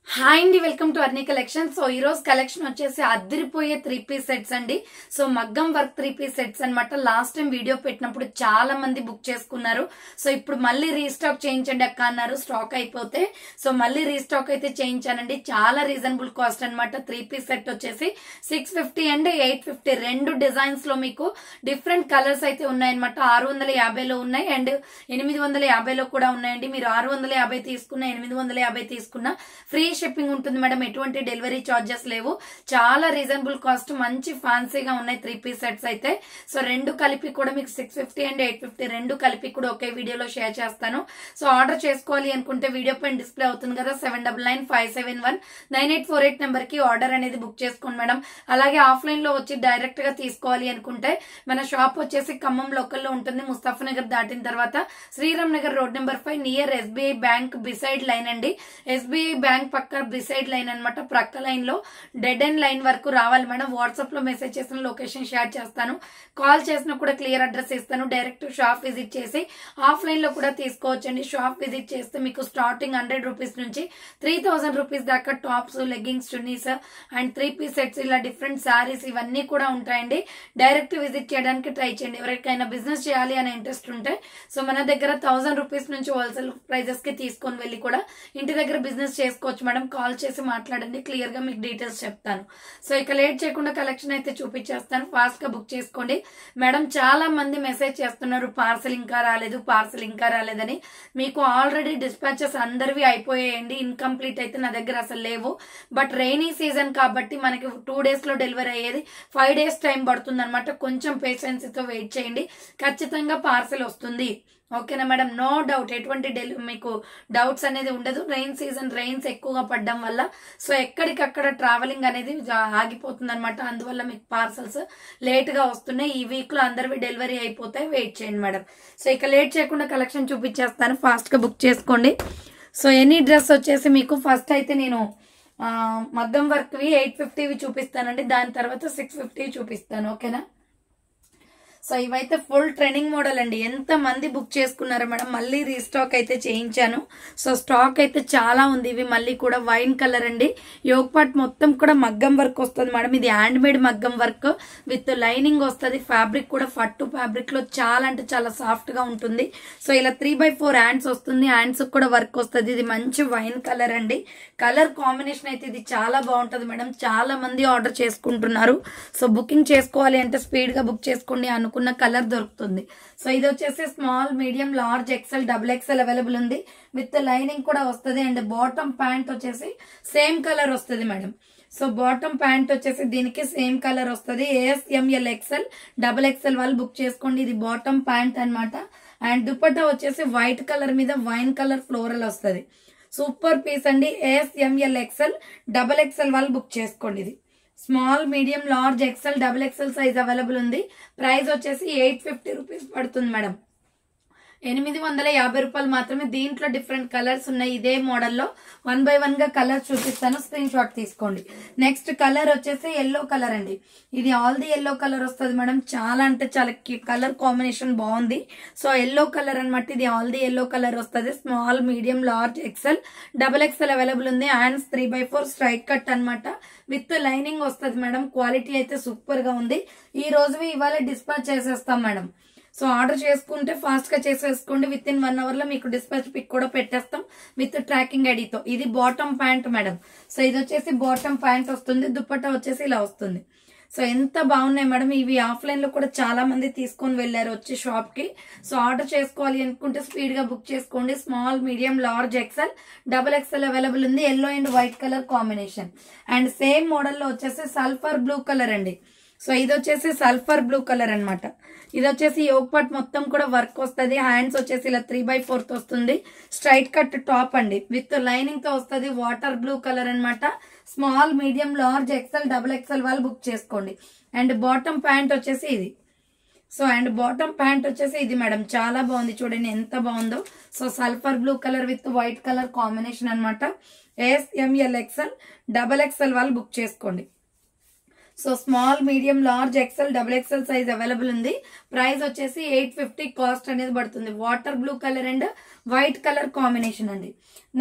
Hi అండి, welcome to Arni collection. So ఈ రోజు కలెక్షన్ వచ్చేసి అదిరిపోయే 3 పీస్ సెట్స్ అండి. సో మగ్గం వర్క్ 3 పీస్ సెట్స్ అన్నమాట. లాస్ట్ టైం వీడియో పెట్టినప్పుడు చాలా మంది బుక్ చేసుకున్నారు. సో ఇప్పుడు మళ్ళీ రీస్టాక్ చేయించండి అక్క అన్నారు, స్టాక్ అయిపోతే. సో మళ్ళీ రీస్టాక్ అయితే చేయించానండి. చాలా రీజనబుల్ కాస్ట్ అనమాట. 3 పీస్ సెట్ వచ్చేసి 650 అండ్ 850 రెండు డిజైన్స్ లో మీకు డిఫరెంట్ కలర్స్ అయితే ఉన్నాయన్నమాట. 650లో ఉన్నాయి అండ్ 850లో కూడా ఉన్నాయండి. మీరు 650 తీసుకున్న 850 తీసుకున్న ఫ్రీ షిప్పింగ్ ఉంటుంది మేడం. ఎటువంటి డెలివరీ చార్జెస్ లేవు. చాలా రీజనబుల్ కాస్ట్, మంచి ఫ్యాన్సీగా ఉన్నాయి 3 పీస్ సెట్స్ అయితే. సో రెండు కలిపి కూడా మీకు 650 అండ్ 850 రెండు కలిపి కూడా ఒకే వీడియోలో షేర్ చేస్తాను. సో ఆర్డర్ చేసుకోవాలి అనుకుంటే వీడియో పైన డిస్ప్లే అవుతుంది కదా 7995719848 నెంబర్ కి ఆర్డర్ అనేది బుక్ చేసుకోండి మేడం. అలాగే ఆఫ్లైన్ లో వచ్చి డైరెక్ట్ గా తీసుకోవాలి అనుకుంటే మన షాప్ వచ్చేసి ఖమ్మం లోకల్ లో ఉంటుంది. ముస్తాఫానగర్ దాటిన తర్వాత Sriram Nagar road number 5 near SBI bank beside line అండి. ఎస్బీఐ బ్యాంక్ పక్క బిసైడ్ లైన్ అనమాట. ప్రక్క లైన్ లో డెడ్ ఎండ్ లైన్ వరకు రావాలి మేడం. వాట్సాప్ లో మెసేజ్ చేసిన లొకేషన్ షేర్ చేస్తాను. కాల్ చేసినా కూడా క్లియర్ అడ్రస్ ఇస్తాను. డైరెక్ట్ షాప్ విజిట్ చేసి ఆఫ్లైన్ లో కూడా తీసుకోవచ్చండి. షాప్ విజిట్ చేస్తే మీకు స్టార్టింగ్ 100 రూపీస్ నుంచి 3000 రూపీస్ దాకా tops, leggings, chunnis and 3 piece sets ఇలా డిఫరెంట్ శారీస్ ఇవన్నీ కూడా ఉంటాయండి. డైరెక్ట్ విజిట్ చేయడానికి ట్రై చేయండి. ఎవరికైనా బిజినెస్ చేయాలి అనే ఇంట్రెస్ట్ ఉంటే సో మన దగ్గర 1000 రూపీస్ నుంచి హోల్సేల్ ప్రైజెస్ కి తీసుకొని వెళ్ళి కూడా ఇంటి దగ్గర బిజినెస్ చేసుకోవచ్చు మేడం. కాల్ చేసి మాట్లాడండి, క్లియర్ గా మీకు డీటెయిల్స్ చెప్తాను. సో ఇక లేట్ చేయకుండా కలెక్షన్ అయితే చూపించేస్తాను. ఫాస్ట్ గా బుక్ చేసుకోండి మేడం. చాలా మంది మెసేజ్ చేస్తున్నారు పార్సల్ ఇంకా రాలేదు, పార్సల్ ఇంకా రాలేదని. మీకు ఆల్రెడీ డిస్పాచెస్ అందరివి అయిపోయాయండి. ఇన్కంప్లీట్ అయితే నా దగ్గర అసలు లేవు. బట్ రెయినీ సీజన్ కాబట్టి మనకి 2 డేస్ లో డెలివరీ అయ్యేది 5 డేస్ టైం పడుతుంది అనమాట. కొంచెం పేషెన్సీతో వెయిట్ చేయండి, ఖచ్చితంగా పార్సల్ వస్తుంది. ఓకేనా మేడం, నో డౌట్. ఎటువంటి మీకు డౌట్స్ అనేది ఉండదు. రెయిన్ సీజన్, రెయిన్స్ ఎక్కువగా పడడం వల్ల సో ఎక్కడికక్కడ ట్రావెలింగ్ అనేది ఆగిపోతుంది అనమాట. అందువల్ల మీకు పార్సల్స్ లేట్ గా వస్తున్నాయి. ఈ వీక్ లో అందరివి డెలివరీ అయిపోతాయి. వెయిట్ చేయండి మేడం. సో ఇక లేట్ చేయకుండా కలెక్షన్ చూపించేస్తాను. ఫాస్ట్ గా బుక్ చేసుకోండి. సో ఎనీ డ్రెస్ వచ్చేసి మీకు ఫస్ట్ అయితే నేను మగ్గం వర్క్ వి 850 చూపిస్తానండి. దాని తర్వాత 650 చూపిస్తాను. ఓకేనా. సో ఇవైతే ఫుల్ ట్రెండింగ్ మోడల్ అండి. ఎంత మంది బుక్ చేసుకున్నారో మేడం. మళ్ళీ రీస్టాక్ అయితే చేయించాను. సో స్టాక్ అయితే చాలా ఉంది. ఇవి మళ్ళీ కూడా వైన్ కలర్ అండి. యోగ్ పార్ట్ మొత్తం కూడా మగ్గం వర్క్ వస్తుంది మేడం. ఇది హ్యాండ్ మేడ్ మగ్గం వర్క్ విత్ లైనింగ్ వస్తుంది. ఫ్యాబ్రిక్ కూడా ఫట్టు ఫ్యాబ్రిక్ లో చాలా అంటే చాలా సాఫ్ట్ గా ఉంటుంది. సో ఇలా 3/4 హ్యాండ్స్ వస్తుంది. హ్యాండ్స్ కూడా వర్క్ వస్తుంది. ఇది మంచి వైన్ కలర్ అండి. కలర్ కాంబినేషన్ అయితే ఇది చాలా బాగుంటది మేడం. చాలా మంది ఆర్డర్ చేసుకుంటున్నారు. సో బుకింగ్ చేసుకోవాలి అంటే స్పీడ్ గా బుక్ చేసుకోండి. అనుకున్న కలర్ దొరుకుతుంది. సో ఇది వచ్చేసి small, medium, large, XL, XXL available ఉంది. విత్ లైనింగ్ కూడా వస్తుంది. అండ్ బాటమ్ ప్యాంట్ వచ్చేసి సేమ్ కలర్ వస్తుంది మేడం. సో బాటమ్ ప్యాంట్ వచ్చేసి దీనికి సేమ్ కలర్ వస్తుంది. AS, ML, XL, XXL వాళ్ళు బుక్ చేసుకోండి. ఇది బాటమ్ ప్యాంట్ అన్నమాట. అండ్ దుపట్టా వచ్చేసి వైట్ కలర్ మీద వైన్ కలర్ ఫ్లోరల్ వస్తుంది. సూపర్ పీస్ అండి. AS, ML, XL, XXL వాళ్ళు బుక్ చేసుకోండి. ఇది small, medium, large, XL, XXL size available ఉంది. ప్రైస్ వచ్చేసి 850 రూపీస్ పడుతుంది మేడం. 850 రూపాయలు మాత్రమే. దీంట్లో డిఫరెంట్ కలర్స్ ఉన్నాయి. ఇదే మోడల్లో 1 by 1 గా కలర్ చూపిస్తాను, స్క్రీన్ షాట్ తీసుకోండి. నెక్స్ట్ కలర్ వచ్చేసి ఎల్లో కలర్ అండి. ఇది ఆల్ ది ఎల్లో కలర్ వస్తుంది మేడం. చాలా అంటే చాలా కలర్ కాంబినేషన్ బాగుంది. సో ఎల్లో కలర్ అనమాట. ఇది ఆల్ ది ఎల్లో కలర్ వస్తుంది. Small, medium, large, XL, XXL available ఉంది. హ్యాండ్స్ 3/4 స్ట్రైట్ కట్ అనమాట. విత్ లైనింగ్ వస్తుంది మేడం. క్వాలిటీ అయితే సూపర్ గా ఉంది. ఈ రోజు ఇవాళ డిస్పాచ్ చేసేస్తాం మేడం. సో ఆర్డర్ చేసుకుంటే ఫాస్ట్ గా చేసేసుకోండి. విత్ ఇన్ 1 hour లో మీకు డిస్పాచ్ పిక్ కూడా పెట్టేస్తాం విత్ ట్రాకింగ్ ఐడితో. ఇది బాటమ్ ప్యాంట్ మేడం. సో ఇది వచ్చేసి బాటమ్ ప్యాంట్ వస్తుంది. దుపట్టా వచ్చేసి ఇలా వస్తుంది. సో ఎంత బాగున్నాయి మేడం. ఇవి ఆఫ్లైన్ లో కూడా చాలా మంది తీసుకొని వెళ్లారు వచ్చి షాప్ కి. సో ఆర్డర్ చేసుకోవాలి అనుకుంటే స్పీడ్ గా బుక్ చేసుకోండి. Small, medium, large, XL, XXL available ఉంది. Yellow and white colour combination. And same model లో వచ్చేసి సల్ఫర్ బ్లూ కలర్ అండి. సో ఇది వచ్చేసి సల్ఫర్ బ్లూ కలర్ అనమాట. ఇది వచ్చేసి యోగ్ పార్ట్ మొత్తం కూడా వర్క్ వస్తుంది. హ్యాండ్స్ వచ్చేసి ఇలా 3/4 వస్తుంది. స్ట్రైట్ కట్ టాప్ అండి. విత్ లైనింగ్ తో వస్తుంది. వాటర్ బ్లూ కలర్ అనమాట. Small, medium, large, XL, XXL వాళ్ళు బుక్ చేసుకోండి. అండ్ బాటమ్ ప్యాంట్ వచ్చేసి ఇది. సో అండ్ బాటమ్ ప్యాంట్ వచ్చేసి ఇది మేడం. చాలా బాగుంది చూడండి ఎంత బాగుందో. So sulphur blue colour with white colour combination అనమాట. AS, ML, XL, XXL వాళ్ళు బుక్ చేసుకోండి. So small medium large XL double XL size available ఉంది. ప్రైస్ వచ్చేసి 850 కాస్ట్ అనేది పడుతుంది. Water blue colour and white colour combination అండి.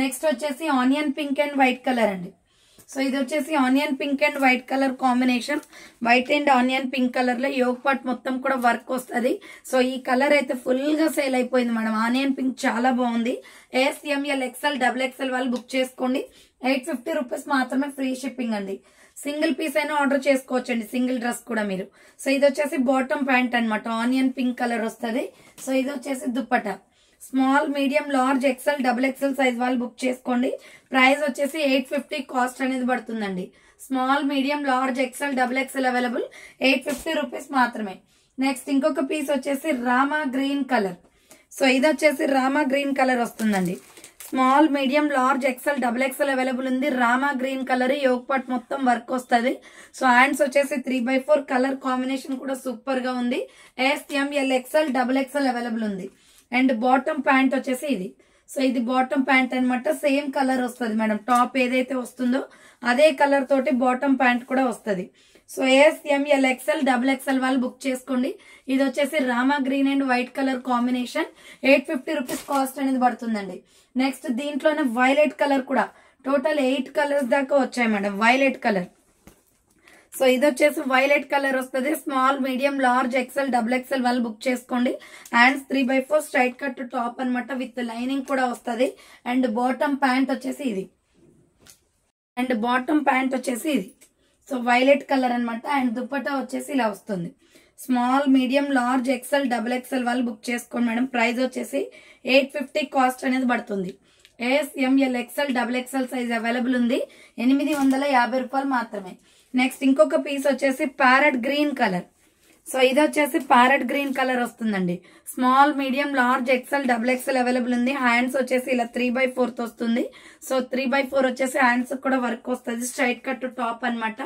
Next వచ్చేసి onion pink and white colour అండి. సో ఇది వచ్చేసి onion pink and white colour combination. White and onion pink colour లో యోగ్ పార్ట్ మొత్తం కూడా వర్క్ వస్తుంది. సో ఈ కలర్ అయితే ఫుల్ గా సేల్ అయిపోయింది మేడం. ఆనియన్ పింక్ చాలా బాగుంది. ASML XL డబుల్ ఎక్స్ఎల్ వాళ్ళు బుక్ చేసుకోండి. 850 రూపీస్ మాత్రమే, ఫ్రీ షిప్పింగ్ అండి. సింగిల్ పీస్ అయినా ఆర్డర్ చేసుకోవచ్చండి, సింగిల్ డ్రెస్ కూడా మీరు. సో ఇది వచ్చేసి బాటమ్ ప్యాంట్ అనమాట, ఆనియన్ పింక్ కలర్ వస్తుంది. సో ఇది వచ్చేసి dupatta. Small medium large XL double XL size వాళ్ళు బుక్ చేసుకోండి. ప్రైస్ వచ్చేసి 850 కాస్ట్ అనేది పడుతుందండి. Small medium large XL double XL available, 850 rupees మాత్రమే. నెక్స్ట్ ఇంకొక పీస్ వచ్చేసి రామా గ్రీన్ కలర్. సో ఇది వచ్చేసి రామా గ్రీన్ కలర్ వస్తుందండి. Small medium large XL double XL available ఉంది. Rama green colour, yoke part మొత్తం వర్క్ వస్తుంది. సో హ్యాండ్స్ వచ్చేసి 3/4 కలర్ కాంబినేషన్ కూడా సూపర్ గా ఉంది. ASML XL double XL available ఉంది. అండ్ బాటమ్ ప్యాంట్ వచ్చేసి ఇది. సో ఇది బాటమ్ ప్యాంట్ అనమాట. సేమ్ కలర్ వస్తుంది మేడం, టాప్ ఏదైతే వస్తుందో అదే కలర్ తోటి బాటమ్ ప్యాంట్ కూడా వస్తుంది. So ASML XL double XL వాళ్ళు బుక్ చేసుకోండి. ఇది వచ్చేసి Rama green and white colour combination, 850 rupees cost అనేది పడుతుందండి. నెక్స్ట్ దీంట్లోనే వైలెట్ కలర్ కూడా, టోటల్ 8 కలర్స్ దాకా వచ్చాయి మేడం వైలెట్ కలర్. సో ఇది వచ్చేసి వైలెట్ కలర్ వస్తుంది. Small medium large XL double XL వాళ్ళు బుక్ చేసుకోండి. హ్యాండ్స్ 3/4 స్ట్రైట్ కట్ టాప్ అనమాట, విత్ లైనింగ్ కూడా వస్తుంది. అండ్ బాటమ్ ప్యాంట్ వచ్చేసి ఇది. సో వైలెట్ కలర్ అనమాట. అండ్ దుప్పటా వచ్చేసి ఇలా వస్తుంది. Small medium large XL double XL వాళ్ళు బుక్ చేసుకోండి మేడం. ప్రైస్ వచ్చేసి 850 కాస్ట్ అనేది పడుతుంది. ASML XL double XL size available ఉంది. 850 రూపాయలు మాత్రమే. నెక్స్ట్ ఇంకొక పీస్ వచ్చేసి ప్యారెట్ గ్రీన్ కలర్. సో ఇది వచ్చేసి ప్యారెట్ గ్రీన్ కలర్ వస్తుందండి. Small medium large XL double XL available ఉంది. హ్యాండ్స్ వచ్చేసి ఇలా 3/4 వస్తుంది. సో 3/4 వచ్చేసి హ్యాండ్స్ కూడా వర్క్ వస్తుంది. స్ట్రైట్ కట్ టాప్ అనమాట.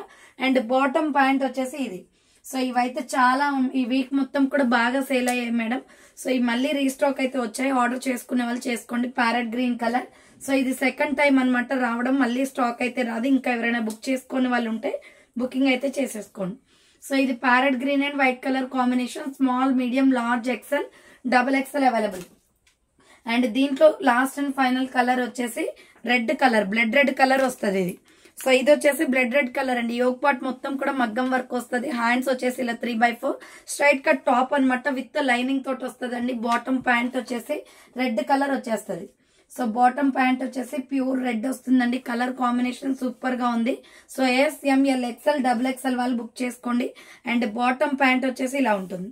అండ్ బాటమ్ ప్యాంట్ వచ్చేసి ఇది. సో ఇవైతే చాలా ఈ వీక్ మొత్తం కూడా బాగా సేల్ అయ్యాయి మేడం. సో ఇవి మళ్ళీ రీస్టాక్ అయితే వచ్చాయి. ఆర్డర్ చేసుకునే వాళ్ళు చేసుకోండి. Parrot green colour. సో ఇది సెకండ్ టైం అనమాట రావడం, మళ్ళీ స్టాక్ అయితే రాదు. ఇంకా ఎవరైనా బుక్ చేసుకునే వాళ్ళు ఉంటే బుకింగ్ అయితే చేసేసుకోండి. సో ఇది parrot green and white colour combination. Small medium large XL double XL available. And దీంట్లో లాస్ట్ అండ్ ఫైనల్ కలర్ వచ్చేసి red colour, blood red colour వస్తుంది ఇది. సో ఇది వచ్చేసి బ్లడ్ రెడ్ కలర్ అండి. యోగ్ పార్ట్ మొత్తం కూడా మగ్గం వర్క్ వస్తుంది. హ్యాండ్స్ వచ్చేసి ఇలా 3/4 స్ట్రైట్ కట్ టాప్ అనమాట, విత్ లైనింగ్ తోటి వస్తుంది అండి. బాటమ్ ప్యాంట్ వచ్చేసి రెడ్ కలర్ వచ్చేస్తుంది. సో బాటమ్ ప్యాంట్ వచ్చేసి ప్యూర్ రెడ్ వస్తుందండి. కలర్ కాంబినేషన్ సూపర్ గా ఉంది. So ASML XL double XL వాళ్ళు బుక్ చేసుకోండి. అండ్ బాటమ్ ప్యాంట్ వచ్చేసి ఇలా ఉంటుంది.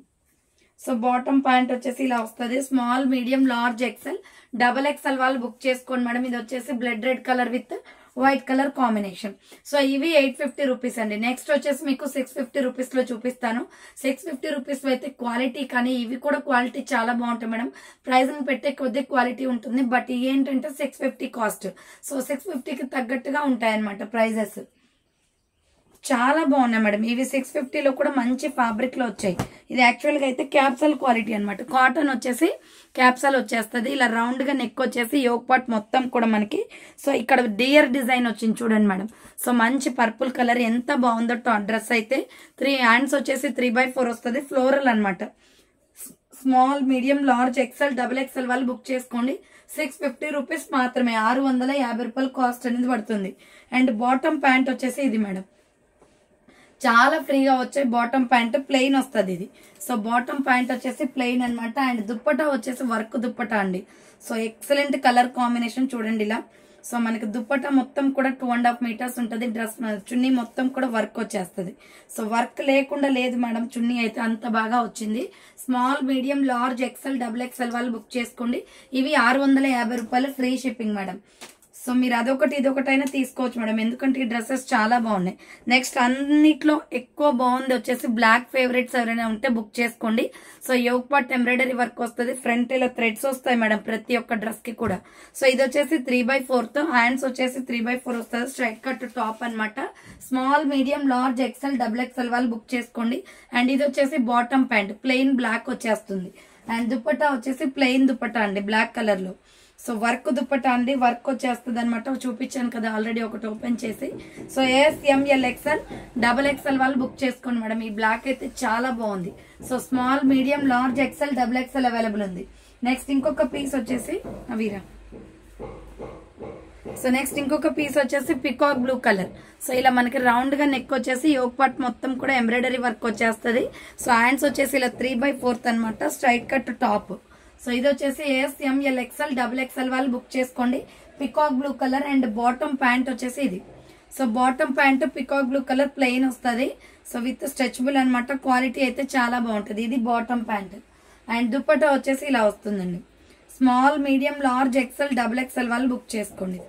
సో బాటమ్ ప్యాంట్ వచ్చేసి ఇలా వస్తుంది. Small medium large XL double XL వాళ్ళు బుక్ చేసుకోండి మేడం. ఇది వచ్చేసి blood red colour with white colour combination. So ఇవి 850 రూపీస్ అండి. నెక్స్ట్ వచ్చేసి మీకు 650 రూపీస్ లో చూపిస్తాను. 650 రూపీస్ లో అయితే క్వాలిటీ, కానీ ఇవి కూడా క్వాలిటీ చాలా బాగుంటాయి మేడం. ప్రైస్ పెట్టే కొద్ది క్వాలిటీ ఉంటుంది. బట్ ఏంటంటే 650 కాస్ట్. సో 650కి తగ్గట్టుగా ఉంటాయి అనమాట ప్రైజెస్. చాలా బాగున్నాయి మేడం. ఇవి 650లో కూడా మంచి ఫ్యాబ్రిక్ లో వచ్చాయి. ఇది యాక్చువల్ గా అయితే క్యాప్సల్ క్వాలిటీ అనమాట. కాటన్ వచ్చేసి క్యాప్సల్ వచ్చేస్తుంది. ఇలా రౌండ్ గా నెక్ వచ్చేసి యోగ్ పార్ట్ మొత్తం కూడా మనకి. సో ఇక్కడ డియర్ డిజైన్ వచ్చింది చూడండి మేడం. సో మంచి పర్పుల్ కలర్, ఎంత బాగుందో డ్రెస్ అయితే. 3 హ్యాండ్స్ వచ్చేసి 3/4 వస్తుంది. ఫ్లోరల్ అనమాట. Small medium large XL double XL వాళ్ళు బుక్ చేసుకోండి. 650 రూపీస్ మాత్రమే, 650 రూపాయలు కాస్ట్ అనేది పడుతుంది. అండ్ బాటమ్ ప్యాంట్ వచ్చేసి ఇది మేడం. చాలా ఫ్రీగా వచ్చే బాటమ్ ప్యాంట్, ప్లెయిన్ వస్తుంది ఇది. సో బాటమ్ ప్యాంట్ వచ్చేసి ప్లెయిన్ అనమాట. అండ్ దుప్పటా వచ్చేసి వర్క్ దుప్పటా అండి. సో ఎక్సలెంట్ కలర్ కాంబినేషన్ చూడండి ఇలా. సో మనకి దుప్పటా మొత్తం కూడా 2.5 మీటర్స్ ఉంటుంది. డ్రెస్ చున్నీ మొత్తం కూడా వర్క్ వచ్చేస్తుంది. సో వర్క్ లేకుండా లేదు మేడం, చున్నీ అయితే అంత బాగా వచ్చింది. Small medium large XL double XL వాళ్ళు బుక్ చేసుకోండి. ఇవి 650 రూపాయలు, ఫ్రీ షిప్పింగ్ మేడం. సో మీరు అదొకటి ఇదొకటైనా తీసుకోవచ్చు మేడం, ఎందుకంటే ఈ డ్రెస్సెస్ చాలా బాగున్నాయి. నెక్స్ట్ అన్నిట్లో ఎక్కువ బాగుంది వచ్చేసి బ్లాక్ ఫేవరెట్స్ ఎవరైనా ఉంటే బుక్ చేసుకోండి. So yoke part embroidery work వస్తుంది. ఫ్రంట్ ఇలా థ్రెడ్స్ వస్తాయి మేడం ప్రతి ఒక్క డ్రెస్ కి కూడా. సో ఇది వచ్చేసి 3/4, హ్యాండ్స్ వచ్చేసి 3/4 వస్తుంది. స్ట్రైట్ కట్ టాప్ అనమాట. Small medium large XL double XL వాళ్ళు బుక్ చేసుకోండి. అండ్ ఇది వచ్చేసి బాటమ్ ప్యాంట్ ప్లెయిన్ బ్లాక్ వచ్చేస్తుంది. అండ్ దుపట్టా వచ్చేసి ప్లెయిన్ దుపట్టా అండి, బ్లాక్ కలర్ లో. సో వర్క్ దుప్పట అండి, వర్క్ వచ్చేస్తుంది అనమాట. చూపించాను కదా ఆల్రెడీ ఒకటి ఓపెన్ చేసి. సో ASML XL వాళ్ళు బుక్ చేసుకోండి మేడం. ఈ బ్లాక్ అయితే చాలా బాగుంది. So small, medium, large, XL, XXL available ఉంది. నెక్స్ట్ ఇంకొక పీస్ వచ్చేసి వీరా. సో నెక్స్ట్ ఇంకొక పీస్ వచ్చేసి పికాక్ బ్లూ కలర్. సో ఇలా మనకి రౌండ్ గా నెక్ వచ్చేసి యోక్ పార్ట్ మొత్తం కూడా ఎంబ్రాయిడరీ వర్క్ వచ్చేస్తుంది. సో హ్యాండ్స్ వచ్చేసి ఇలా 3/4 అనమాట, స్ట్రైట్ కట్ టాప్. సో ఇది వచ్చేసి ASML XL వాళ్ళు బుక్ చేసుకోండి. Peacock blue colour and bottom pant వచ్చేసి ఇది. So bottom pant peacock blue colour plain వస్తుంది. సో విత్ స్ట్రెచబుల్ అనమాట. క్వాలిటీ అయితే చాలా బాగుంటుంది. ఇది బాటమ్ ప్యాంట్ అండ్ దుప్పటా వచ్చేసి ఇలా వస్తుందండి. స్మాల్, మీడియం, లార్జ్, XL వాళ్ళు బుక్ చేసుకోండి.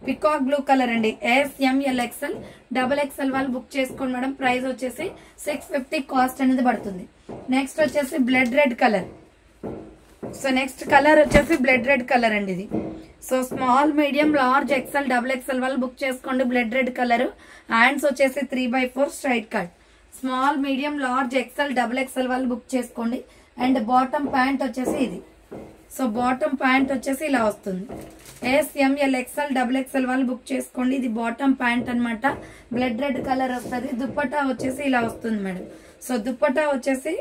పికాక్ బ్లూ కలర్ అండి. ASML XL వాళ్ళు బుక్ చేసుకోండి మేడం. ప్రైస్ వచ్చేసి 650 కాస్ట్ అనేది పడుతుంది. నెక్స్ట్ వచ్చేసి blood red colour. So next colour వచ్చేసి బ్లడ్ రెడ్ కలర్ అండి ఇది. So small, medium, large, XL వాళ్ళు బుక్ చేసుకోండి. Blood red colour. హ్యాండ్స్ వచ్చేసి 3/4 straight cut. Small, medium, large, XL వాళ్ళు బుక్ చేసుకోండి. అండ్ బాటమ్ ప్యాంట్ వచ్చేసి ఇది. సో బాటమ్ ప్యాంట్ వచ్చేసి ఇలా వస్తుంది. ASML XL వాళ్ళు బుక్ చేసుకోండి. ఇది బాటమ్ ప్యాంట్ అనమాట. బ్లడ్ రెడ్ కలర్ వస్తుంది. దుప్పటా వచ్చేసి ఇలా వస్తుంది మేడం. సో దుప్పటా వచ్చేసి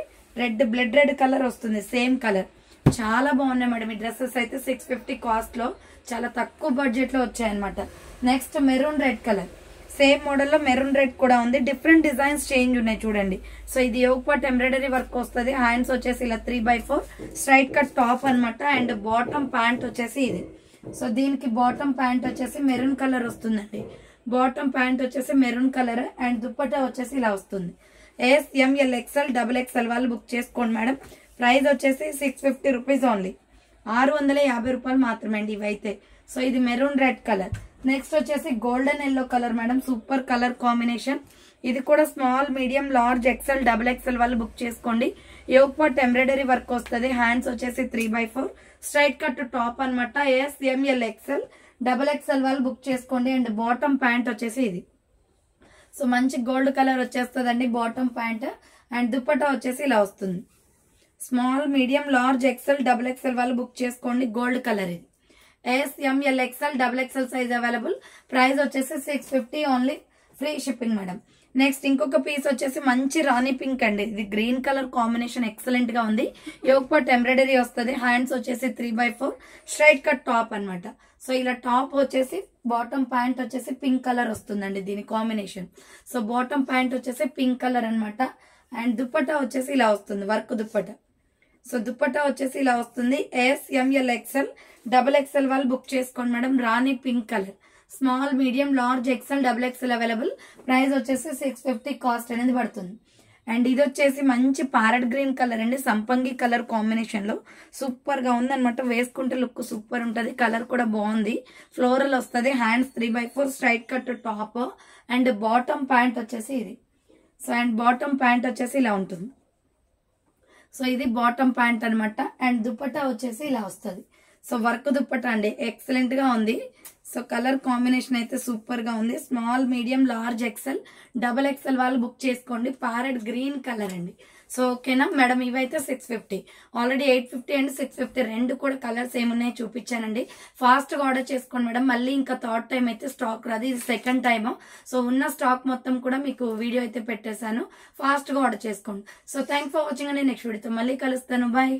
బ్లడ్ రెడ్ కలర్ వస్తుంది. Same colour. చాలా బాగున్నాయి మేడం. ఈ డ్రెస్సెస్ అయితే 650 కాస్ట్ లో చాలా తక్కువ బడ్జెట్ లో వచ్చాయన్నమాట. Next maroon red colour. Same model లో మెరూన్ రెడ్ కూడా ఉంది. డిఫరెంట్ డిజైన్స్ చేంజ్ ఉన్నాయి చూడండి. సో ఇది యోక్ పార్ట్ ఎంబ్రాయిడరీ వర్క్ వస్తుంది. హ్యాండ్స్ వచ్చేసి ఇలా 3/4 స్ట్రైట్ కట్ టాప్ అనమాట. అండ్ బాటమ్ ప్యాంట్ వచ్చేసి ఇది. సో దీనికి బాటమ్ ప్యాంట్ వచ్చేసి మెరూన్ కలర్ వస్తుందండి. బాటమ్ ప్యాంట్ వచ్చేసి మెరూన్ కలర్ అండ్ దుప్పటా వచ్చేసి ఇలా వస్తుంది. ASML XL వాళ్ళు బుక్ చేసుకోండి మేడం. ప్రైస్ వచ్చేసి 650 రూపీస్ ఓన్లీ. 650 రూపాయలు మాత్రమే అండి ఇవైతే. సో ఇది మెరూన్ రెడ్ కలర్. నెక్స్ట్ వచ్చేసి golden yellow colour madam. Super colour combination. ఇది కూడా స్మాల్, మీడియం, లార్జ్, XL వాళ్ళు బుక్ చేసుకోండి. యోక్ పార్ట్ ఎంబ్రాయిడరీ వర్క్ వస్తుంది. హ్యాండ్స్ వచ్చేసి 3/4 స్ట్రైట్ కట్ టాప్ అనమాట. ASML XL వాళ్ళు బుక్ చేసుకోండి. అండ్ బాటమ్ ప్యాంట్ వచ్చేసి ఇది. సో మంచి గోల్డ్ కలర్ వచ్చేస్తుందండి బాటమ్ ప్యాంట్. అండ్ దుప్పటా వచ్చేసి ఇలా వస్తుంది. స్మాల్, మీడియం, లార్జ్, XL వాళ్ళు బుక్ చేసుకోండి. గోల్డ్ కలర్ ఇది. ASML XL size available. Price వచ్చేసి 650 only. Free shipping madam. Next ఇంకొక పీస్ వచ్చేసి మంచి రాణి పింక్ అండి. ఇది గ్రీన్ కలర్ కాంబినేషన్ ఎక్సలెంట్ గా ఉంది. యోక్ పార్ట్ ఎంబ్రాయిడరీ వస్తుంది. హ్యాండ్స్ వచ్చేసి 3/4 స్ట్రైట్ కట్ టాప్ అనమాట. సో ఇలా టాప్ వచ్చేసి బాటమ్ ప్యాంట్ వచ్చేసి పింక్ కలర్ వస్తుందండి దీని కాంబినేషన్. సో బాటమ్ ప్యాంట్ వచ్చేసి పింక్ కలర్ అనమాట. అండ్ దుప్పటా వచ్చేసి ఇలా వస్తుంది. వర్క్ దుప్పటా. సో దుప్పటా వచ్చేసి ఇలా వస్తుంది. ASML XL వాళ్ళు బుక్ చేసుకోండి madam. Rani pink colour. Small, medium, large, XL available. Price వచ్చేసి 650 కాస్ట్ అనేది పడుతుంది. అండ్ ఇది వచ్చేసి మంచి ప్యారెట్ గ్రీన్ కలర్ అండి. సంపంగి కలర్ కాంబినేషన్ లో సూపర్ గా ఉంది అనమాట. వేసుకుంటే లుక్ సూపర్ ఉంటది. కలర్ కూడా బాగుంది. ఫ్లోరల్ వస్తుంది. Hands 3/4 straight cut top. And bottom pant వచ్చేసి ఇది. సో అండ్ బాటమ్ ప్యాంట్ వచ్చేసి ఇలా ఉంటుంది. సో ఇది బాటమ్ ప్యాంట్ అనమాట. అండ్ దుప్పటా వచ్చేసి ఇలా వస్తుంది. సో వర్క్ దుప్పటా అండి. ఎక్సలెంట్ గా ఉంది. సో కలర్ కాంబినేషన్ అయితే సూపర్ గా ఉంది. స్మాల్, మీడియం, లార్జ్, XL వాళ్ళు బుక్ చేసుకోండి. ప్యారెట్ గ్రీన్ కలర్ అండి. సో ఓకేనా మేడం. ఇవైతే 650. ఆల్రెడీ 850 అండ్ 650 రెండు కూడా కలర్స్ ఏమున్నాయి చూపించానండి. ఫాస్ట్ గా ఆర్డర్ చేసుకోండి మేడం. మళ్ళీ ఇంకా థర్డ్ టైం అయితే స్టాక్ రాదు. ఇది సెకండ్ టైమ్. సో ఉన్న స్టాక్ మొత్తం కూడా మీకు వీడియో అయితే పెట్టేశాను. ఫాస్ట్ గా ఆర్డర్ చేసుకోండి. సో థ్యాంక్ ఫర్ వాచింగ్ అండి. నెక్స్ట్ వీడియోతో మళ్ళీ కలుస్తాను. బాయ్.